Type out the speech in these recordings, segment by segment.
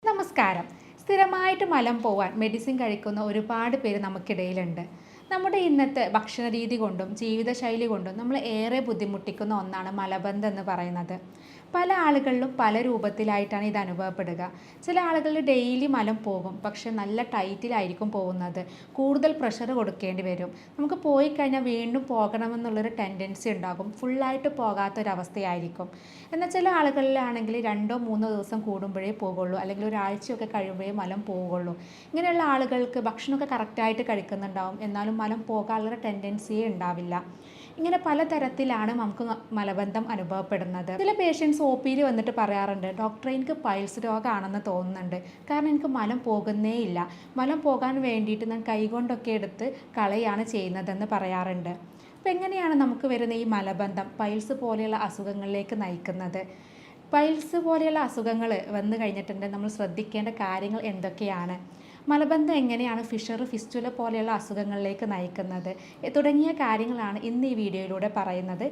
നമസ്കാരം. സ്ഥിരമായിട്ട് മലം പോവാൻ മെഡിസിൻ കഴിക്കുന്ന ഒരുപാട് പേര് നമുക്കിടയിലുണ്ട്. നമ്മുടെ ഇന്നത്തെ ഭക്ഷണരീതി കൊണ്ടും ജീവിതശൈലി കൊണ്ടും നമ്മൾ ഏറെ ബുദ്ധിമുട്ടിക്കുന്ന ഒന്നാണ് മലബന്ധം എന്ന് പറയുന്നത്. പല ആളുകളിലും പല രൂപത്തിലായിട്ടാണ് ഇത് അനുഭവപ്പെടുക. ചില ആളുകളിൽ ഡെയിലി മലം പോകും, പക്ഷെ നല്ല ടൈറ്റിലായിരിക്കും പോകുന്നത്. കൂടുതൽ പ്രഷർ കൊടുക്കേണ്ടി വരും. നമുക്ക് പോയി കഴിഞ്ഞാൽ വീണ്ടും പോകണമെന്നുള്ളൊരു ടെൻഡൻസി ഉണ്ടാകും. ഫുള്ളായിട്ട് പോകാത്തൊരവസ്ഥയായിരിക്കും. എന്നാൽ ചില ആളുകളിലാണെങ്കിൽ 2-3 ദിവസം കൂടുമ്പോഴേ പോകുള്ളൂ, അല്ലെങ്കിൽ ഒരാഴ്ചയൊക്കെ കഴിയുമ്പോഴേ മലം പോവുകയുള്ളൂ. ഇങ്ങനെയുള്ള ആളുകൾക്ക് ഭക്ഷണമൊക്കെ കറക്റ്റായിട്ട് കഴിക്കുന്നുണ്ടാവും, എന്നാലും മലം പോകാനുള്ള ടെൻഡൻസിയേ ഉണ്ടാവില്ല. ഇങ്ങനെ പലതരത്തിലാണ് നമുക്ക് മലബന്ധം അനുഭവപ്പെടുന്നത്. ചില പേഷ്യൻസ് ഒ പിയിൽ വന്നിട്ട് പറയാറുണ്ട്, ഡോക്ടറെ എനിക്ക് പൈൽസ് രോഗമാണെന്ന് തോന്നുന്നുണ്ട്, കാരണം എനിക്ക് മലം പോകുന്നേ ഇല്ല. മലം പോകാൻ വേണ്ടിയിട്ട് ഞാൻ കൈകൊണ്ടൊക്കെ എടുത്ത് കളയാണ് ചെയ്യുന്നതെന്ന് പറയാറുണ്ട്. അപ്പോൾ എങ്ങനെയാണ് നമുക്ക് വരുന്ന ഈ മലബന്ധം പൈൽസ് പോലെയുള്ള അസുഖങ്ങളിലേക്ക് നയിക്കുന്നത്? പൈൽസ് പോലെയുള്ള അസുഖങ്ങൾ വന്നു കഴിഞ്ഞിട്ടുണ്ടെങ്കിൽ നമ്മൾ ശ്രദ്ധിക്കേണ്ട കാര്യങ്ങൾ എന്തൊക്കെയാണ്? മലബന്ധം എങ്ങനെയാണ് ഫിസ്റ്റുല പോലെയുള്ള അസുഖങ്ങളിലേക്ക് നയിക്കുന്നത് തുടങ്ങിയ കാര്യങ്ങളാണ് ഇന്ന് ഈ വീഡിയോയിലൂടെ പറയുന്നത്.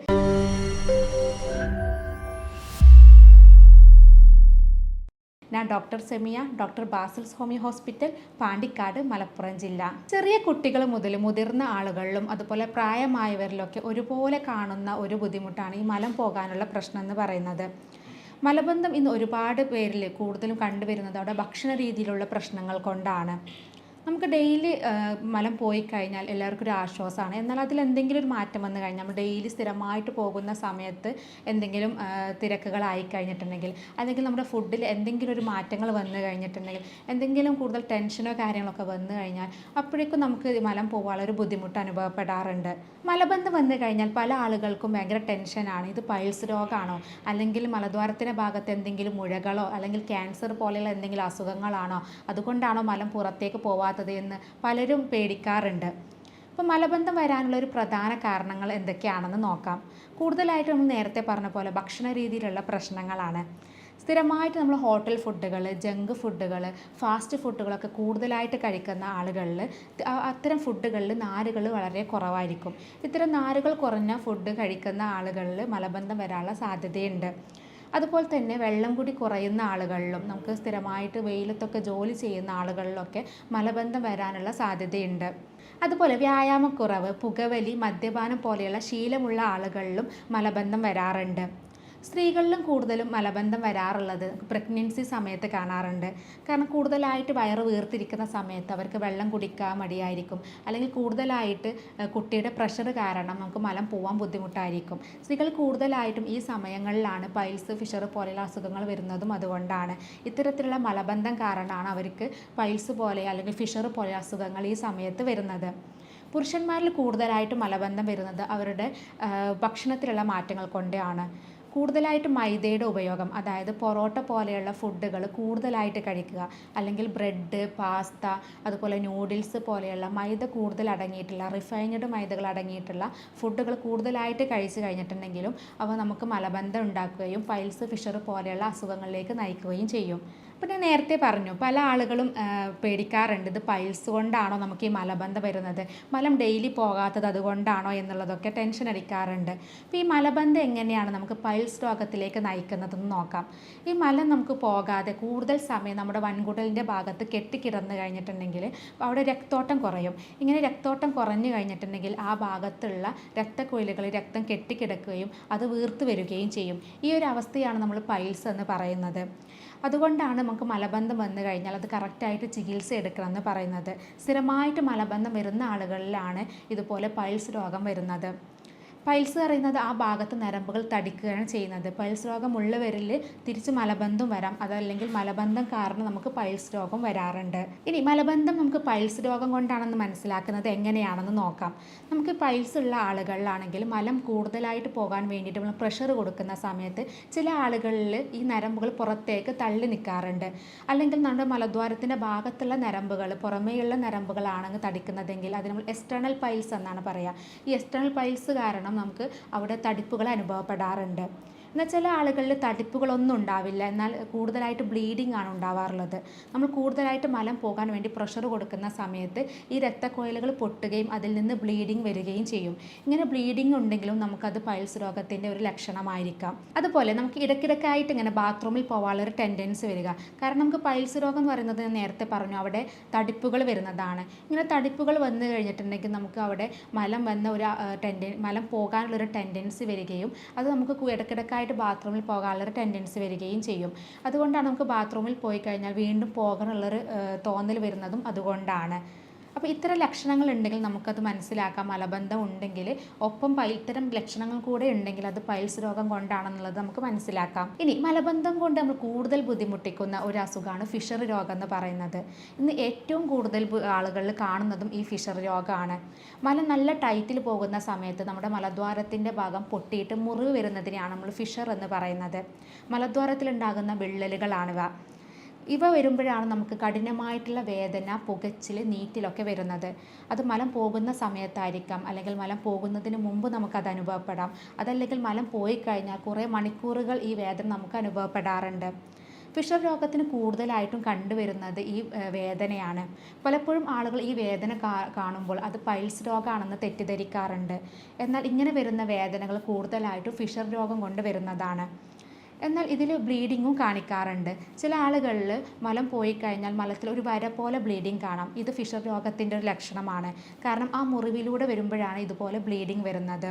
ഞാൻ doctor Semiya, doctor Basil's homeo hospital, Pandikkad, Malappuram ജില്ല. ചെറിയ കുട്ടികൾ മുതൽ മുതിർന്ന ആളുകളിലും അതുപോലെ പ്രായമായവരിലൊക്കെ ഒരുപോലെ കാണുന്ന ഒരു ബുദ്ധിമുട്ടാണ് ഈ മലം പോകാനുള്ള പ്രശ്നം എന്ന് പറയുന്നത്. മലബന്ധം ഇന്ന് ഒരുപാട് പേരിൽ കൂടുതലും കണ്ടുവരുന്നത് അവിടെ ഭക്ഷണ രീതിയിലുള്ള പ്രശ്നങ്ങൾ കൊണ്ടാണ്. നമുക്ക് ഡെയിലി മലം പോയി കഴിഞ്ഞാൽ എല്ലാവർക്കും ഒരു ആശ്വാസമാണ്. എന്നാൽ അതിലെന്തെങ്കിലും ഒരു മാറ്റം വന്നു കഴിഞ്ഞാൽ നമ്മൾ ഡെയിലി സ്ഥിരമായിട്ട് പോകുന്ന സമയത്ത് എന്തെങ്കിലും തിരക്കുകളായി കഴിഞ്ഞിട്ടുണ്ടെങ്കിൽ, അല്ലെങ്കിൽ നമ്മുടെ ഫുഡിൽ എന്തെങ്കിലും ഒരു മാറ്റങ്ങൾ വന്നു കഴിഞ്ഞിട്ടുണ്ടെങ്കിൽ, എന്തെങ്കിലും കൂടുതൽ ടെൻഷനോ കാര്യങ്ങളൊക്കെ വന്നു കഴിഞ്ഞാൽ അപ്പോഴേക്കും നമുക്ക് മലം പോകാനുള്ള ഒരു ബുദ്ധിമുട്ട് അനുഭവപ്പെടാറുണ്ട്. മലബന്ധം വന്നു കഴിഞ്ഞാൽ പല ആളുകൾക്കും ഭയങ്കര ടെൻഷനാണ്. ഇത് പൈൽസ് രോഗമാണോ, അല്ലെങ്കിൽ മലദ്വാരത്തിൻ്റെ ഭാഗത്ത് എന്തെങ്കിലും മുഴകളോ അല്ലെങ്കിൽ ക്യാൻസർ പോലെയുള്ള എന്തെങ്കിലും അസുഖങ്ങളാണോ, അതുകൊണ്ടാണോ മലം പുറത്തേക്ക് പോവാത്തത് എന്ന് പലരും പേടിക്കാറുണ്ട്. അപ്പോൾ മലബന്ധം വരാനുള്ള ഒരു പ്രധാന കാരണങ്ങൾ എന്തൊക്കെയാണെന്ന് നോക്കാം. കൂടുതലായിട്ട് നമ്മൾ നേരത്തെ പറഞ്ഞ പോലെ ഭക്ഷണ രീതിയിലുള്ള പ്രശ്നങ്ങളാണ്. സ്ഥിരമായിട്ട് നമ്മൾ ഹോട്ടൽ ഫുഡുകൾ, ജങ്ക് ഫുഡുകൾ, ഫാസ്റ്റ് ഫുഡുകളൊക്കെ കൂടുതലായിട്ട് കഴിക്കുന്ന ആളുകളിൽ അത്തരം ഫുഡുകളിൽ നാരുകൾ വളരെ കുറവായിരിക്കും. ഇത്തരം നാരുകൾ കുറഞ്ഞ ഫുഡ് കഴിക്കുന്ന ആളുകളിൽ മലബന്ധം വരാനുള്ള സാധ്യതയുണ്ട്. അതുപോലെ തന്നെ വെള്ളം കൂടി കുറയുന്ന ആളുകളിലും, നമുക്ക് സ്ഥിരമായിട്ട് വെയിലത്തൊക്കെ ജോലി ചെയ്യുന്ന ആളുകളിലൊക്കെ മലബന്ധം വരാനുള്ള സാധ്യതയുണ്ട്. അതുപോലെ വ്യായാമക്കുറവ്, പുകവലി, മദ്യപാനം പോലെയുള്ള ശീലമുള്ള ആളുകളിലും മലബന്ധം വരാറുണ്ട്. സ്ത്രീകളിലും കൂടുതലും മലബന്ധം വരാറുള്ളത് പ്രഗ്നൻസി സമയത്ത് കാണാറുണ്ട്. കാരണം കൂടുതലായിട്ട് വയറ് വീർത്തിരിക്കുന്ന സമയത്ത് അവർക്ക് വെള്ളം കുടിക്കാൻ മടിയായിരിക്കും, അല്ലെങ്കിൽ കൂടുതലായിട്ട് കുട്ടിയുടെ പ്രഷർ കാരണം നമുക്ക് മലം പോകാൻ ബുദ്ധിമുട്ടായിരിക്കും. സ്ത്രീകൾ കൂടുതലായിട്ടും ഈ സമയങ്ങളിലാണ് പൈൽസ്, ഫിഷർ പോലെയുള്ള അസുഖങ്ങൾ വരുന്നതും അതുകൊണ്ടാണ്. ഇത്തരത്തിലുള്ള മലബന്ധം കാരണമാണ് അവർക്ക് പൈൽസ് പോലെ അല്ലെങ്കിൽ ഫിഷർ പോലെ അസുഖങ്ങൾ ഈ സമയത്ത് വരുന്നത്. പുരുഷന്മാരിൽ കൂടുതലായിട്ട് മലബന്ധം വരുന്നത് അവരുടെ ഭക്ഷണത്തിലുള്ള മാറ്റങ്ങൾ കൊണ്ടാണ്. കൂടുതലായിട്ട് മൈദയുടെ ഉപയോഗം, അതായത് പൊറോട്ട പോലെയുള്ള ഫുഡുകൾ കൂടുതലായിട്ട് കഴിക്കുക, അല്ലെങ്കിൽ ബ്രെഡ്, പാസ്ത, അതുപോലെ നൂഡിൽസ് പോലെയുള്ള മൈദ കൂടുതൽ അടങ്ങിയിട്ടുള്ള, റിഫൈൻഡ് മൈദകൾ അടങ്ങിയിട്ടുള്ള ഫുഡുകൾ കൂടുതലായിട്ട് കഴിച്ചു കഴിഞ്ഞിട്ടുണ്ടെങ്കിലും അവ നമുക്ക് മലബന്ധം ഉണ്ടാക്കുകയും പൈൽസ്, ഫിഷർ പോലെയുള്ള അസുഖങ്ങളിലേക്ക് നയിക്കുകയും ചെയ്യും. അപ്പോൾ ഞാൻ നേരത്തെ പറഞ്ഞു, പല ആളുകളും പേടിക്കാറുണ്ട്, ഇത് പൈൽസ് കൊണ്ടാണോ നമുക്ക് ഈ മലബന്ധം വരുന്നത്, മലം ഡെയിലി പോകാത്തത് അതുകൊണ്ടാണോ എന്നുള്ളതൊക്കെ ടെൻഷൻ അടിക്കാറുണ്ട്. അപ്പോൾ ഈ മലബന്ധം എങ്ങനെയാണ് നമുക്ക് പൈൽസ് രോഗത്തിലേക്ക് നയിക്കുന്നതെന്ന് നോക്കാം. ഈ മലം നമുക്ക് പോകാതെ കൂടുതൽ സമയം നമ്മുടെ വൻകുടലിൻ്റെ ഭാഗത്ത് കെട്ടിക്കിടന്ന് കഴിഞ്ഞിട്ടുണ്ടെങ്കിൽ അവിടെ രക്തോട്ടം കുറയും. ഇങ്ങനെ രക്തോട്ടം കുറഞ്ഞു കഴിഞ്ഞിട്ടുണ്ടെങ്കിൽ ആ ഭാഗത്തുള്ള രക്തക്കുഴലുകളിൽ രക്തം കെട്ടിക്കിടക്കുകയും അത് വീർത്ത് വരികയും ചെയ്യും. ഈ ഒരു അവസ്ഥയാണ് നമ്മൾ പൈൽസ് എന്ന് പറയുന്നത്. അതുകൊണ്ടാണ് നമുക്ക് മലബന്ധം വന്നു കഴിഞ്ഞാൽ അത് കറക്റ്റായിട്ട് ചികിത്സ എടുക്കണമെന്ന് പറയുന്നത്. സ്ഥിരമായിട്ട് മലബന്ധം വരുന്ന ആളുകളിലാണ് ഇതുപോലെ പൈൽസ് രോഗം വരുന്നത്. പൈൽസ് പറയുന്നത് ആ ഭാഗത്ത് നരമ്പുകൾ തടിക്കുകയാണ് ചെയ്യുന്നത്. പൈൽസ് രോഗമുള്ളവരിൽ തിരിച്ച് മലബന്ധം വരാം, അതല്ലെങ്കിൽ മലബന്ധം കാരണം നമുക്ക് പൈൽസ് രോഗം വരാറുണ്ട്. ഇനി മലബന്ധം നമുക്ക് പൈൽസ് രോഗം കൊണ്ടാണെന്ന് മനസ്സിലാക്കുന്നത് എങ്ങനെയാണെന്ന് നോക്കാം. നമുക്ക് പൈൽസ് ഉള്ള ആളുകളിലാണെങ്കിൽ മലം കൂടുതലായിട്ട് പോകാൻ വേണ്ടിയിട്ട് നമ്മൾ പ്രഷർ കൊടുക്കുന്ന സമയത്ത് ചില ആളുകളിൽ ഈ നരമ്പുകൾ പുറത്തേക്ക് തള്ളി നിൽക്കാറുണ്ട്. അല്ലെങ്കിൽ നമ്മുടെ മലദ്വാരത്തിൻ്റെ ഭാഗത്തുള്ള നരമ്പുകൾ, പുറമേയുള്ള നരമ്പുകളാണെങ്കിൽ തടിക്കുന്നതെങ്കിൽ അത് നമ്മൾ എക്സ്റ്റേണൽ പൈൽസ് എന്നാണ് പറയുക. ഈ എക്സ്റ്റേണൽ പൈൽസ് കാരണം നമുക്ക് അവിടെ തടിപ്പുകൾ അനുഭവപ്പെടാറുണ്ട്. എന്നാൽ ചില ആളുകളിൽ തടിപ്പുകളൊന്നും ഉണ്ടാവില്ല, എന്നാൽ കൂടുതലായിട്ട് ബ്ലീഡിംഗ് ആണ് ഉണ്ടാവാറുള്ളത്. നമ്മൾ കൂടുതലായിട്ട് മലം പോകാൻ വേണ്ടി പ്രഷർ കൊടുക്കുന്ന സമയത്ത് ഈ രക്തക്കുഴലുകൾ പൊട്ടുകയും അതിൽ നിന്ന് ബ്ലീഡിംഗ് വരികയും ചെയ്യും. ഇങ്ങനെ ബ്ലീഡിംഗ് ഉണ്ടെങ്കിലും നമുക്കത് പൈൽസ് രോഗത്തിൻ്റെ ഒരു ലക്ഷണമായിരിക്കാം. അതുപോലെ നമുക്ക് ഇടയ്ക്കിടയ്ക്കായിട്ട് ഇങ്ങനെ ബാത്റൂമിൽ പോകാനുള്ളൊരു ടെൻഡൻസി വരിക. കാരണം നമുക്ക് പൈൽസ് രോഗം എന്ന് പറയുന്നത് ഞാൻ നേരത്തെ പറഞ്ഞു, അവിടെ തടിപ്പുകൾ വരുന്നതാണ്. ഇങ്ങനെ തടിപ്പുകൾ വന്നു കഴിഞ്ഞിട്ടുണ്ടെങ്കിൽ നമുക്ക് അവിടെ മലം വന്ന ഒരു മലം പോകാനുള്ളൊരു ടെൻഡൻസി വരികയും അത് നമുക്ക് ഇടയ്ക്കിടയ്ക്കായിട്ട് ബാത്റൂമിൽ പോകാനുള്ളൊരു ടെൻഡൻസി വരികയും ചെയ്യും. അതുകൊണ്ടാണ് നമുക്ക് ബാത്റൂമിൽ പോയി കഴിഞ്ഞാൽ വീണ്ടും പോകാനുള്ളൊരു തോന്നൽ വരുന്നതും അതുകൊണ്ടാണ്. അപ്പോൾ ഇത്തരം ലക്ഷണങ്ങൾ ഉണ്ടെങ്കിൽ നമുക്കത് മനസ്സിലാക്കാം മലബന്ധം ഉണ്ടെങ്കിൽ. ഒപ്പം ഇത്തരം ലക്ഷണങ്ങൾ കൂടെ ഉണ്ടെങ്കിൽ അത് പൈൽസ് രോഗം കൊണ്ടാണെന്നുള്ളത് നമുക്ക് മനസ്സിലാക്കാം. ഇനി മലബന്ധം കൊണ്ട് നമ്മൾ കൂടുതൽ ബുദ്ധിമുട്ടിക്കുന്ന ഒരു അസുഖമാണ് ഫിഷർ രോഗം എന്ന് പറയുന്നത്. ഇന്ന് ഏറ്റവും കൂടുതൽ ആളുകളിൽ കാണുന്നതും ഈ ഫിഷർ രോഗമാണ്. മലം നല്ല ടൈറ്റിൽ പോകുന്ന സമയത്ത് നമ്മുടെ മലദ്വാരത്തിൻ്റെ ഭാഗം പൊട്ടിയിട്ട് മുറിവ് വരുന്നതിനെയാണ് നമ്മൾ ഫിഷർ എന്ന് പറയുന്നത്. മലദ്വാരത്തിലുണ്ടാകുന്ന വിള്ളലുകളാണിവ. ഇവ വരുമ്പോഴാണ് നമുക്ക് കഠിനമായിട്ടുള്ള വേദന, പുകച്ചിൽ, നീറ്റിലൊക്കെ വരുന്നത്. അത് മലം പോകുന്ന സമയത്തായിരിക്കാം, അല്ലെങ്കിൽ മലം പോകുന്നതിന് മുമ്പ് നമുക്കത് അനുഭവപ്പെടാം. അതല്ലെങ്കിൽ മലം പോയി കഴിഞ്ഞാൽ കുറേ മണിക്കൂറുകൾ ഈ വേദന നമുക്ക് അനുഭവപ്പെടാറുണ്ട്. ഫിഷർ രോഗത്തിന് കൂടുതലായിട്ടും കണ്ടുവരുന്നത് ഈ വേദനയാണ്. പലപ്പോഴും ആളുകൾ ഈ വേദന കാണുമ്പോൾ അത് പൈൽസ് രോഗമാണെന്ന് തെറ്റിദ്ധരിക്കാറുണ്ട്. എന്നാൽ ഇങ്ങനെ വരുന്ന വേദനകൾ കൂടുതലായിട്ടും ഫിഷർ രോഗം കൊണ്ട് വരുന്നതാണ്. എന്നാൽ ഇതിൽ ബ്ലീഡിങ്ങും കാണിക്കാറുണ്ട്. ചില ആളുകളിൽ മലം പോയി കഴിഞ്ഞാൽ മലത്തിൽ ഒരു വര പോലെ ബ്ലീഡിങ് കാണാം. ഇത് ഫിഷർ രോഗത്തിൻ്റെ ഒരു ലക്ഷണമാണ്. കാരണം ആ മുറിവിലൂടെ വരുമ്പോഴാണ് ഇതുപോലെ ബ്ലീഡിങ് വരുന്നത്.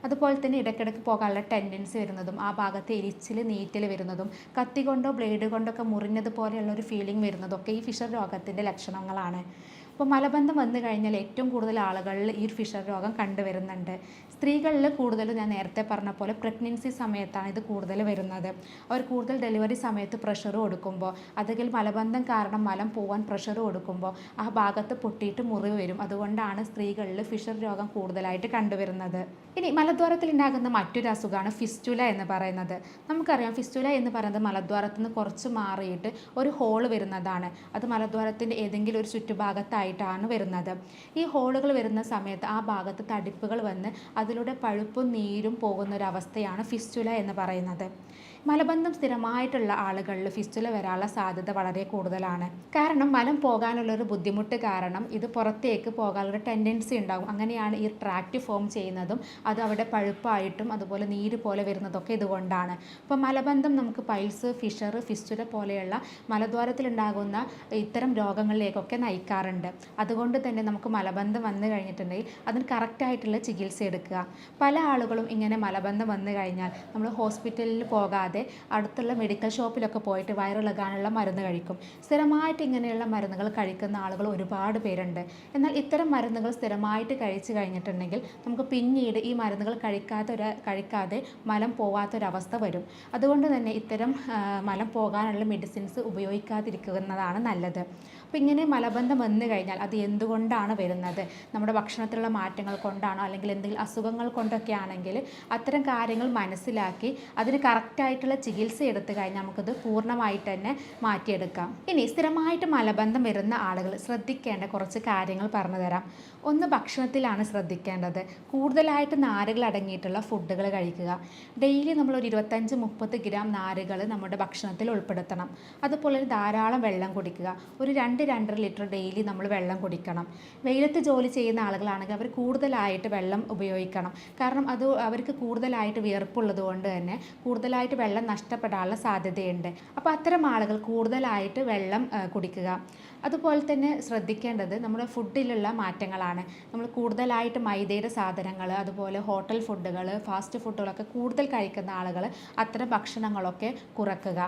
അതുപോലെ തന്നെ ഇടയ്ക്കിടയ്ക്ക് പോകാനുള്ള ടെൻഡൻസി വരുന്നതും ആ ഭാഗത്ത് എരിച്ചിൽ, നീറ്റൽ വരുന്നതും കത്തി കൊണ്ടോ ബ്ലേഡ് കൊണ്ടൊക്കെ മുറിഞ്ഞതുപോലെയുള്ള ഒരു ഫീലിംഗ് വരുന്നതൊക്കെ ഈ ഫിഷർ രോഗത്തിൻ്റെ ലക്ഷണങ്ങളാണ്. അപ്പോൾ മലബന്ധം വന്നു കഴിഞ്ഞാൽ ഏറ്റവും കൂടുതൽ ആളുകളിൽ ഈ ഫിഷർ രോഗം കണ്ടുവരുന്നുണ്ട്. സ്ത്രീകളിൽ കൂടുതലും ഞാൻ നേരത്തെ പറഞ്ഞ പോലെ പ്രഗ്നൻസി സമയത്താണ് ഇത് കൂടുതൽ വരുന്നത്. അവർ കൂടുതൽ ഡെലിവറി സമയത്ത് പ്രഷർ കൊടുക്കുമ്പോൾ, അല്ലെങ്കിൽ മലബന്ധം കാരണം മലം പോകാൻ പ്രഷർ കൊടുക്കുമ്പോൾ ആ ഭാഗത്ത് പൊട്ടിയിട്ട് മുറിവ് വരും. അതുകൊണ്ടാണ് സ്ത്രീകളിൽ ഫിഷർ രോഗം കൂടുതലായിട്ട് കണ്ടുവരുന്നത്. ഇനി മലദ്വാരത്തിൽ ഉണ്ടാകുന്ന മറ്റൊരു അസുഖമാണ് ഫിസ്റ്റുല എന്ന് പറയുന്നത്. നമുക്കറിയാം ഫിസ്റ്റുല എന്ന് പറയുന്നത് മലദ്വാരത്തിൽ നിന്ന് കുറച്ച് മാറിയിട്ട് ഒരു ഹോള് വരുന്നതാണ്. അത് മലദ്വാരത്തിൻ്റെ ഏതെങ്കിലും ഒരു ചുറ്റുഭാഗത്തായിട്ടാണ് വരുന്നത്. ഈ ഹോളുകൾ വരുന്ന സമയത്ത് ആ ഭാഗത്ത് തടിപ്പുകൾ വന്ന് അതിലൂടെ പഴുപ്പും നീരും പോകുന്നൊരവസ്ഥയാണ് ഫിസ്റ്റുല എന്ന് പറയുന്നത്. മലബന്ധം സ്ഥിരമായിട്ടുള്ള ആളുകളിൽ ഫിസ്റ്റുല വരാനുള്ള സാധ്യത വളരെ കൂടുതലാണ്. കാരണം മലം പോകാനുള്ളൊരു ബുദ്ധിമുട്ട് കാരണം ഇത് പുറത്തേക്ക് പോകാനുള്ളൊരു ടെൻഡൻസി ഉണ്ടാകും. അങ്ങനെയാണ് ഈ ട്രാക്റ്റ് ഫോം ചെയ്യുന്നതും അത് അവിടെ പഴുപ്പായിട്ടും അതുപോലെ നീര് പോലെ വരുന്നതൊക്കെ ഇതുകൊണ്ടാണ്. അപ്പോൾ മലബന്ധം നമുക്ക് പൈൽസ്, ഫിഷർ, ഫിസ്റ്റുല പോലെയുള്ള മലദ്വാരത്തിലുണ്ടാകുന്ന ഇത്തരം രോഗങ്ങളിലേക്കൊക്കെ നയിക്കാറുണ്ട്. അതുകൊണ്ട് തന്നെ നമുക്ക് മലബന്ധം വന്നു കഴിഞ്ഞിട്ടുണ്ടെങ്കിൽ അതിന് കറക്റ്റായിട്ടുള്ള ചികിത്സ എടുക്കുക. പല ആളുകളും ഇങ്ങനെ മലബന്ധം വന്നു കഴിഞ്ഞാൽ നമ്മൾ ഹോസ്പിറ്റലിൽ പോകാതെ അടുത്തുള്ള മെഡിക്കൽ ഷോപ്പിലൊക്കെ പോയിട്ട് വയറിളകാനുള്ള മരുന്ന് കഴിക്കും. സ്ഥിരമായിട്ട് ഇങ്ങനെയുള്ള മരുന്നുകൾ കഴിക്കുന്ന ആളുകൾ ഒരുപാട് പേരുണ്ട്. എന്നാൽ ഇത്തരം മരുന്നുകൾ സ്ഥിരമായിട്ട് കഴിച്ചു കഴിഞ്ഞിട്ടുണ്ടെങ്കിൽ നമുക്ക് പിന്നീട് ഈ മരുന്നുകൾ കഴിക്കാതെ മലം പോവാത്തൊരവസ്ഥ വരും. അതുകൊണ്ട് തന്നെ ഇത്തരം മലം പോകാനുള്ള മെഡിസിൻസ് ഉപയോഗിക്കാതിരിക്കുന്നതാണ് നല്ലത്. അപ്പോൾ ഇങ്ങനെ മലബന്ധം വന്നു കഴിഞ്ഞാൽ അത് എന്തുകൊണ്ടാണ് വരുന്നത്, നമ്മുടെ ഭക്ഷണത്തിലുള്ള മാറ്റങ്ങൾ കൊണ്ടാണോ അല്ലെങ്കിൽ എന്തെങ്കിലും അസുഖങ്ങൾ കൊണ്ടൊക്കെ ആണെങ്കിൽ അത്തരം കാര്യങ്ങൾ മനസ്സിലാക്കി അതിന് കറക്റ്റായിട്ടുള്ള ചികിത്സ എടുത്തു കഴിഞ്ഞാൽ നമുക്കത് പൂർണ്ണമായിട്ട് തന്നെ മാറ്റിയെടുക്കാം. ഇനി സ്ഥിരമായിട്ട് മലബന്ധം വരുന്ന ആളുകൾ ശ്രദ്ധിക്കേണ്ട കുറച്ച് കാര്യങ്ങൾ പറഞ്ഞു തരാം. ഒന്ന്, ഭക്ഷണത്തിലാണ് ശ്രദ്ധിക്കേണ്ടത്. കൂടുതലായിട്ട് നാരുകൾ അടങ്ങിയിട്ടുള്ള ഫുഡുകൾ കഴിക്കുക. ഡെയിലി നമ്മൾ ഒരു 25-30 ഗ്രാം നാരുകൾ നമ്മുടെ ഭക്ഷണത്തിൽ ഉൾപ്പെടുത്തണം. അതുപോലെ ധാരാളം വെള്ളം കുടിക്കുക. ഒരു 2-2.5 ലിറ്റർ ഡെയിലി നമ്മൾ വെള്ളം കുടിക്കണം. വെയിലത്ത് ജോലി ചെയ്യുന്ന ആളുകളാണെങ്കിൽ അവർ കൂടുതലായിട്ട് വെള്ളം ഉപയോഗിക്കണം. കാരണം അത് അവർക്ക് കൂടുതലായിട്ട് വിയർപ്പുള്ളത് കൊണ്ട് തന്നെ കൂടുതലായിട്ട് വെള്ളം നഷ്ടപ്പെടാനുള്ള സാധ്യതയുണ്ട്. അപ്പോൾ അത്തരം ആളുകൾ കൂടുതലായിട്ട് വെള്ളം കുടിക്കുക. അതുപോലെ തന്നെ ശ്രദ്ധിക്കേണ്ടത് നമ്മുടെ ഫുഡിലുള്ള മാറ്റങ്ങളാണ്. നമ്മൾ കൂടുതലായിട്ട് മൈദയുടെ സാധനങ്ങൾ, അതുപോലെ ഹോട്ടൽ ഫുഡുകൾ, ഫാസ്റ്റ് ഫുഡുകളൊക്കെ കൂടുതൽ കഴിക്കുന്ന ആളുകൾ അത്തരം ഭക്ഷണങ്ങളൊക്കെ കുറയ്ക്കുക.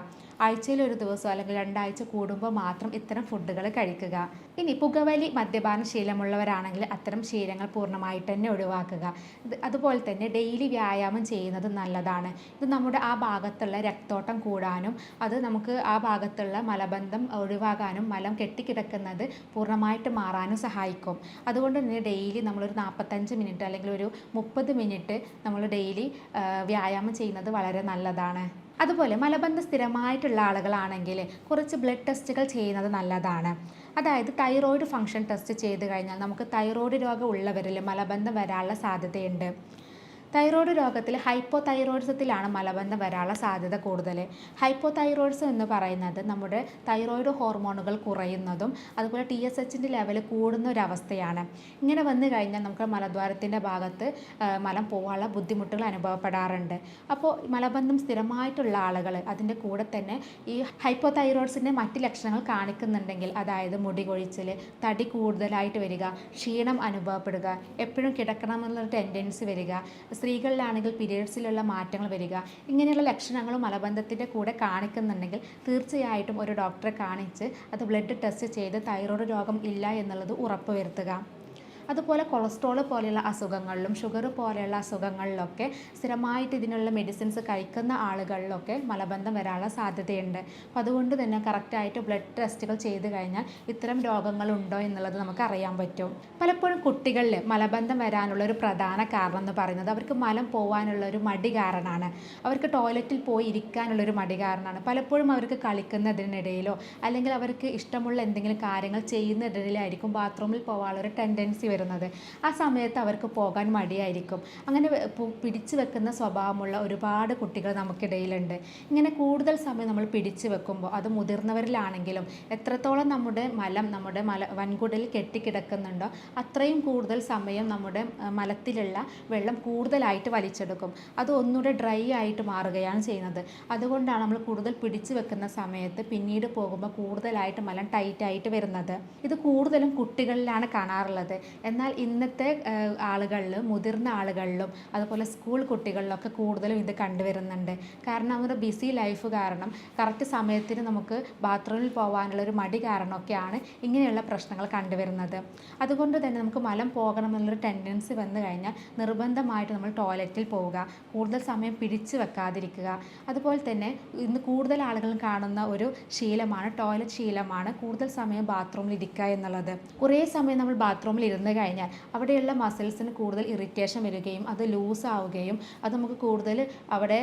ആഴ്ചയിൽ ഒരു ദിവസം അല്ലെങ്കിൽ 2 ആഴ്ച കൂടുമ്പോൾ മാത്രം ഇത്തരം ഫുഡുകൾ കഴിക്കുക. ഇനി പുകവലി, മദ്യപാന ശീലമുള്ളവരാണെങ്കിൽ അത്തരം ശീലങ്ങൾ പൂർണ്ണമായിട്ട് തന്നെ ഒഴിവാക്കുക. അതുപോലെ തന്നെ ഡെയിലി വ്യായാമം ചെയ്യുന്നത് നല്ലതാണ്. ഇത് നമ്മുടെ ആ ഭാഗത്തുള്ള രക്തോട്ടം കൂടാനും അത് നമുക്ക് ആ ഭാഗത്തുള്ള മലബന്ധം ഒഴിവാകാനും മലം കെട്ടിക്കിടക്കുന്നത് പൂർണ്ണമായിട്ട് മാറാനും സഹായിക്കും. അതുകൊണ്ട് തന്നെ ഡെയിലി നമ്മളൊരു 45 മിനിറ്റ് അല്ലെങ്കിൽ ഒരു 30 മിനിറ്റ് നമ്മൾ ഡെയിലി വ്യായാമം ചെയ്യുന്നത് വളരെ നല്ലതാണ്. അതുപോലെ മലബന്ധം സ്ഥിരമായിട്ടുള്ള ആളുകളാണെങ്കിൽ കുറച്ച് ബ്ലഡ് ടെസ്റ്റുകൾ ചെയ്യുന്നത് നല്ലതാണ്. അതായത് തൈറോയ്ഡ് ഫംഗ്ഷൻ ടെസ്റ്റ് ചെയ്ത് കഴിഞ്ഞാൽ നമുക്ക് തൈറോയ്ഡ് രോഗം ഉള്ളവരിൽ മലബന്ധം വരാനുള്ള സാധ്യതയുണ്ട്. തൈറോയ്ഡ് രോഗത്തിൽ ഹൈപ്പോതൈറോയിഡിസത്തിലാണ് മലബന്ധം വരാനുള്ള സാധ്യത കൂടുതൽ. ഹൈപ്പോതൈറോയിഡിസം എന്ന് പറയുന്നത് നമ്മുടെ തൈറോയ്ഡ് ഹോർമോണുകൾ കുറയുന്നതും അതുപോലെ TSHൻ്റെ ലെവൽ കൂടുന്ന ഒരു അവസ്ഥയാണ്. ഇങ്ങനെ വന്നു കഴിഞ്ഞാൽ നമുക്ക് മലദ്വാരത്തിൻ്റെ ഭാഗത്ത് മലം പോകാനുള്ള ബുദ്ധിമുട്ടുകൾ അനുഭവപ്പെടാറുണ്ട്. അപ്പോൾ മലബന്ധം സ്ഥിരമായിട്ടുള്ള ആളുകൾ അതിൻ്റെ കൂടെ തന്നെ ഈ ഹൈപ്പോതൈറോയിഡ്സിൻ്റെ മറ്റ് ലക്ഷണങ്ങൾ കാണിക്കുന്നുണ്ടെങ്കിൽ, അതായത് മുടി കൊഴിച്ചിൽ, തടി കൂടുതലായിട്ട് വരിക, ക്ഷീണം അനുഭവപ്പെടുക, എപ്പോഴും കിടക്കണമെന്നുള്ള ടെൻഡൻസി വരിക, സ്ത്രീകളിലാണെങ്കിൽ പീരിയഡ്സിലുള്ള മാറ്റങ്ങൾ വരിക, ഇങ്ങനെയുള്ള ലക്ഷണങ്ങളും മലബന്ധത്തിൻ്റെ കൂടെ കാണിക്കുന്നുണ്ടെങ്കിൽ തീർച്ചയായിട്ടും ഒരു ഡോക്ടറെ കാണിച്ച് അത് ബ്ലഡ് ടെസ്റ്റ് ചെയ്ത് തൈറോയ്ഡ് രോഗം ഇല്ല എന്നുള്ളത് ഉറപ്പ് വരുത്തുക. അതുപോലെ കൊളസ്ട്രോൾ പോലെയുള്ള അസുഖങ്ങളിലും ഷുഗർ പോലെയുള്ള അസുഖങ്ങളിലൊക്കെ സ്ഥിരമായിട്ട് ഇതിനുള്ള മെഡിസിൻസ് കഴിക്കുന്ന ആളുകളിലൊക്കെ മലബന്ധം വരാനുള്ള സാധ്യതയുണ്ട്. അപ്പോൾ അതുകൊണ്ട് തന്നെ കറക്റ്റായിട്ട് ബ്ലഡ് ടെസ്റ്റുകൾ ചെയ്ത് കഴിഞ്ഞാൽ ഇത്തരം രോഗങ്ങളുണ്ടോ എന്നുള്ളത് നമുക്ക് അറിയാൻ പറ്റും. പലപ്പോഴും കുട്ടികളിൽ മലബന്ധം വരാനുള്ള ഒരു പ്രധാന കാരണം എന്ന് പറയുന്നത് അവർക്ക് മലം പോകാനുള്ള ഒരു മടി കാരണമാണ്. അവർക്ക് ടോയ്ലറ്റിൽ പോയി ഇരിക്കാനുള്ളൊരു മടി കാരണമാണ്. പലപ്പോഴും അവർക്ക് കളിക്കുന്നതിനിടയിലോ അല്ലെങ്കിൽ അവർക്ക് ഇഷ്ടമുള്ള എന്തെങ്കിലും കാര്യങ്ങൾ ചെയ്യുന്നതിനിടയിലായിരിക്കും ബാത്റൂമിൽ പോകാനുള്ളൊരു ടെൻഡൻസി വരുന്നത്. ആ സമയത്ത് അവർക്ക് പോകാൻ മടിയായിരിക്കും. അങ്ങനെ പിടിച്ചു വെക്കുന്ന സ്വഭാവമുള്ള ഒരുപാട് കുട്ടികൾ നമുക്കിടയിലുണ്ട്. ഇങ്ങനെ കൂടുതൽ സമയം നമ്മൾ പിടിച്ചു വെക്കുമ്പോൾ അത് മുതിർന്നവരിലാണെങ്കിലും എത്രത്തോളം നമ്മുടെ വൻകുടലിൽ കെട്ടിക്കിടക്കുന്നുണ്ടോ അത്രയും കൂടുതൽ സമയം നമ്മുടെ മലത്തിലുള്ള വെള്ളം കൂടുതലായിട്ട് വലിച്ചെടുക്കും. അത് ഒന്നുകൂടെ ഡ്രൈ ആയിട്ട് മാറുകയാണ് ചെയ്യുന്നത്. അതുകൊണ്ടാണ് നമ്മൾ കൂടുതൽ പിടിച്ചു വെക്കുന്ന സമയത്ത് പിന്നീട് പോകുമ്പോൾ കൂടുതലായിട്ട് മലം ടൈറ്റായിട്ട് വരുന്നത്. ഇത് കൂടുതലും കുട്ടികളിലാണ് കാണാറുള്ളത്. എന്നാൽ ഇന്നത്തെ ആളുകളിൽ, മുതിർന്ന ആളുകളിലും അതുപോലെ സ്കൂൾ കുട്ടികളിലൊക്കെ കൂടുതലും ഇത് കണ്ടുവരുന്നുണ്ട്. കാരണം അവരുടെ ബിസി ലൈഫ് കാരണം കറക്റ്റ് സമയത്തിന് നമുക്ക് ബാത്റൂമിൽ പോകാനുള്ള ഒരു മടി കാരണമൊക്കെയാണ് ഇങ്ങനെയുള്ള പ്രശ്നങ്ങൾ കണ്ടുവരുന്നത്. അതുകൊണ്ട് തന്നെ നമുക്ക് മലം പോകണമെന്നുള്ളൊരു ടെൻഡൻസി വന്നു കഴിഞ്ഞാൽ നിർബന്ധമായിട്ട് നമ്മൾ ടോയ്ലറ്റിൽ പോവുക, കൂടുതൽ സമയം പിടിച്ചു വെക്കാതിരിക്കുക. അതുപോലെ തന്നെ ഇന്ന് കൂടുതൽ ആളുകളും കാണുന്ന ഒരു ശീലമാണ്, ടോയ്ലറ്റ് ശീലമാണ്, കൂടുതൽ സമയം ബാത്റൂമിൽ ഇരിക്കുക എന്നുള്ളത്. കുറേ സമയം നമ്മൾ ബാത്റൂമിൽ ഇരുന്ന് കഴിഞ്ഞാൽ അവിടെയുള്ള മസിൽസിന് കൂടുതൽ ഇറിറ്റേഷൻ വരികയും അത് ലൂസ് ആവുകയും അത് നമുക്ക് കൂടുതൽ അവിടെ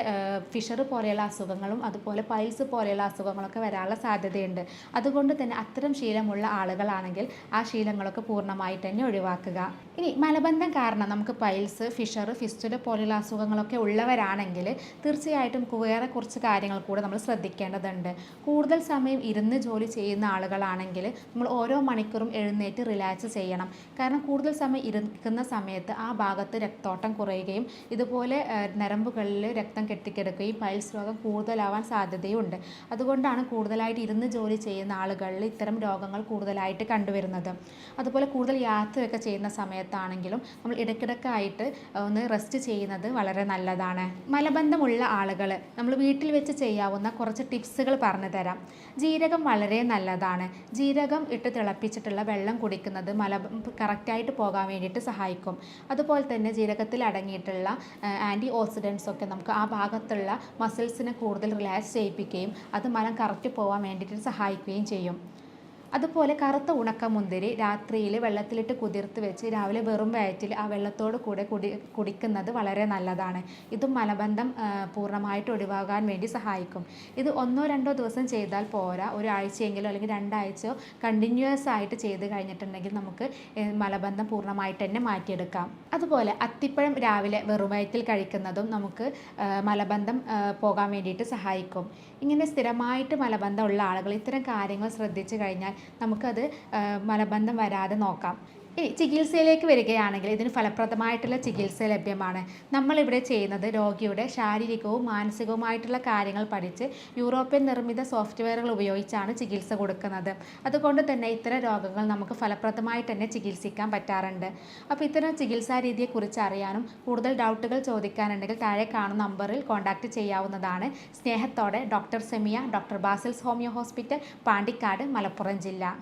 ഫിഷർ പോലെയുള്ള അസുഖങ്ങളും അതുപോലെ പൈൽസ് പോലെയുള്ള അസുഖങ്ങളൊക്കെ വരാനുള്ള സാധ്യതയുണ്ട്. അതുകൊണ്ട് തന്നെ അത്തരം ശീലമുള്ള ആളുകളാണെങ്കിൽ ആ ശീലങ്ങളൊക്കെ പൂർണ്ണമായിട്ട് തന്നെ ഒഴിവാക്കുക. ഇനി മലബന്ധം കാരണം നമുക്ക് പൈൽസ്, ഫിഷർ, ഫിസ്റ്റുല പോലെയുള്ള അസുഖങ്ങളൊക്കെ ഉള്ളവരാണെങ്കിൽ തീർച്ചയായിട്ടും വേറെ കുറച്ച് കാര്യങ്ങൾ കൂടെ നമ്മൾ ശ്രദ്ധിക്കേണ്ടതുണ്ട്. കൂടുതൽ സമയം ഇരുന്ന് ജോലി ചെയ്യുന്ന ആളുകളാണെങ്കിൽ നമ്മൾ ഓരോ മണിക്കൂറും എഴുന്നേറ്റ് റിലാക്സ് ചെയ്യണം. കാരണം കൂടുതൽ സമയം ഇരിക്കുന്ന സമയത്ത് ആ ഭാഗത്ത് രക്തോട്ടം കുറയുകയും ഇതുപോലെ നരമ്പുകളിൽ രക്തം കെട്ടിക്കിടക്കുകയും പൈൽസ് രോഗം കൂടുതലാവാൻ സാധ്യതയുണ്ട്. അതുകൊണ്ടാണ് കൂടുതലായിട്ട് ഇരുന്ന് ജോലി ചെയ്യുന്ന ആളുകളിൽ ഇത്തരം രോഗങ്ങൾ കൂടുതലായിട്ട് കണ്ടുവരുന്നത്. അതുപോലെ കൂടുതൽ യാത്രയൊക്കെ ചെയ്യുന്ന സമയത്താണെങ്കിലും നമ്മൾ ഇടയ്ക്കിടയ്ക്കായിട്ട് ഒന്ന് റെസ്റ്റ് ചെയ്യുന്നത് വളരെ നല്ലതാണ്. മലബന്ധമുള്ള ആളുകൾ നമ്മൾ വീട്ടിൽ വെച്ച് ചെയ്യാവുന്ന കുറച്ച് ടിപ്സുകൾ പറഞ്ഞു തരാം. ജീരകം വളരെ നല്ലതാണ്. ജീരകം ഇട്ട് തിളപ്പിച്ചിട്ടുള്ള വെള്ളം കുടിക്കുന്നത് കറക്റ്റായിട്ട് പോകാൻ വേണ്ടിയിട്ട് സഹായിക്കും. അതുപോലെ തന്നെ ജീരകത്തിൽ അടങ്ങിയിട്ടുള്ള ആൻറ്റി ഓക്സിഡൻസ് ഒക്കെ നമുക്ക് ആ ഭാഗത്തുള്ള മസിൽസിനെ കൂടുതൽ റിലാക്സ് ചെയ്യിപ്പിക്കുകയും അത് മലം കറക്റ്റ് പോകാൻ വേണ്ടിയിട്ട് സഹായിക്കുകയും ചെയ്യും. അതുപോലെ കറുത്ത ഉണക്കമുന്തിരി രാത്രിയിൽ വെള്ളത്തിലിട്ട് കുതിർത്ത് വെച്ച് രാവിലെ വെറും വയറ്റിൽ ആ വെള്ളത്തോട് കൂടെ കുടിക്കുന്നത് വളരെ നല്ലതാണ്. ഇതും മലബന്ധം പൂർണ്ണമായിട്ട് ഒഴിവാകാൻ വേണ്ടി സഹായിക്കും. ഇത് 1-2 ദിവസം ചെയ്താൽ പോരാ, ഒരാഴ്ചയെങ്കിലോ അല്ലെങ്കിൽ 2 ആഴ്ചയോ കണ്ടിന്യൂസ് ആയിട്ട് ചെയ്ത് കഴിഞ്ഞിട്ടുണ്ടെങ്കിൽ നമുക്ക് മലബന്ധം പൂർണ്ണമായിട്ട് തന്നെ മാറ്റിയെടുക്കാം. അതുപോലെ അത്തിപ്പഴം രാവിലെ വെറും വയറ്റിൽ കഴിക്കുന്നതും നമുക്ക് മലബന്ധം പോകാൻ വേണ്ടിയിട്ട് സഹായിക്കും. ഇങ്ങനെ സ്ഥിരമായിട്ട് മലബന്ധമുള്ള ആളുകൾ ഇത്തരം കാര്യങ്ങൾ ശ്രദ്ധിച്ചു കഴിഞ്ഞാൽ നമുക്കത് മലബന്ധം വരാതെ നോക്കാം. ഇനി ചികിത്സയിലേക്ക് വരികയാണെങ്കിൽ ഇതിന് ഫലപ്രദമായിട്ടുള്ള ചികിത്സ ലഭ്യമാണ്. നമ്മളിവിടെ ചെയ്യുന്നത് രോഗിയുടെ ശാരീരികവും മാനസികവുമായിട്ടുള്ള കാര്യങ്ങൾ പഠിച്ച് യൂറോപ്യൻ നിർമ്മിത സോഫ്റ്റ്വെയറുകൾ ഉപയോഗിച്ചാണ് ചികിത്സ കൊടുക്കുന്നത്. അതുകൊണ്ട് തന്നെ ഇത്തരം രോഗങ്ങൾ നമുക്ക് ഫലപ്രദമായിട്ട് തന്നെ ചികിത്സിക്കാൻ പറ്റാറുണ്ട്. അപ്പോൾ ഇത്തരം ചികിത്സാ രീതിയെക്കുറിച്ച് അറിയാനും കൂടുതൽ ഡൗട്ടുകൾ ചോദിക്കാനുണ്ടെങ്കിൽ താഴെ കാണുന്ന നമ്പറിൽ കോൺടാക്റ്റ് ചെയ്യാവുന്നതാണ്. സ്നേഹത്തോടെ doctor Semiya, doctor Basil's homeo hospital, Pandikkad, Malappuram ജില്ല.